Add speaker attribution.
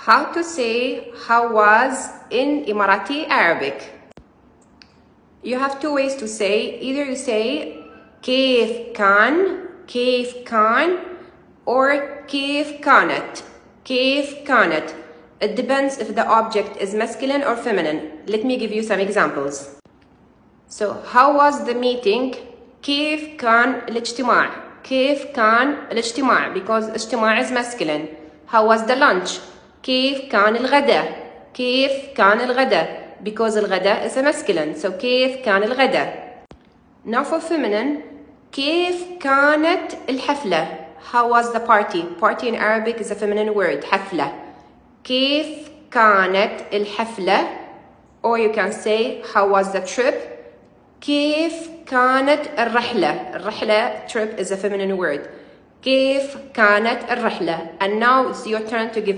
Speaker 1: How to say how was in Emirati Arabic. You have two ways to say. Either you say كيف كان or كيف كانت. It depends if the object is masculine or feminine. Let me give you some examples. So how was the meeting? كيف كان الاجتماع because اجتماع is masculine. How was the lunch? كيف كان الغداء because الغداء is a masculine. So كيف كان الغداء. Now for feminine, كيف كانت الحفلة? How was the party? Party in Arabic is a feminine word. حفلة. كيف كانت الحفلة? Or you can say how was the trip? كيف كانت الرحلة trip is a feminine word. كيف كانت الرحلة. And now it's your turn to give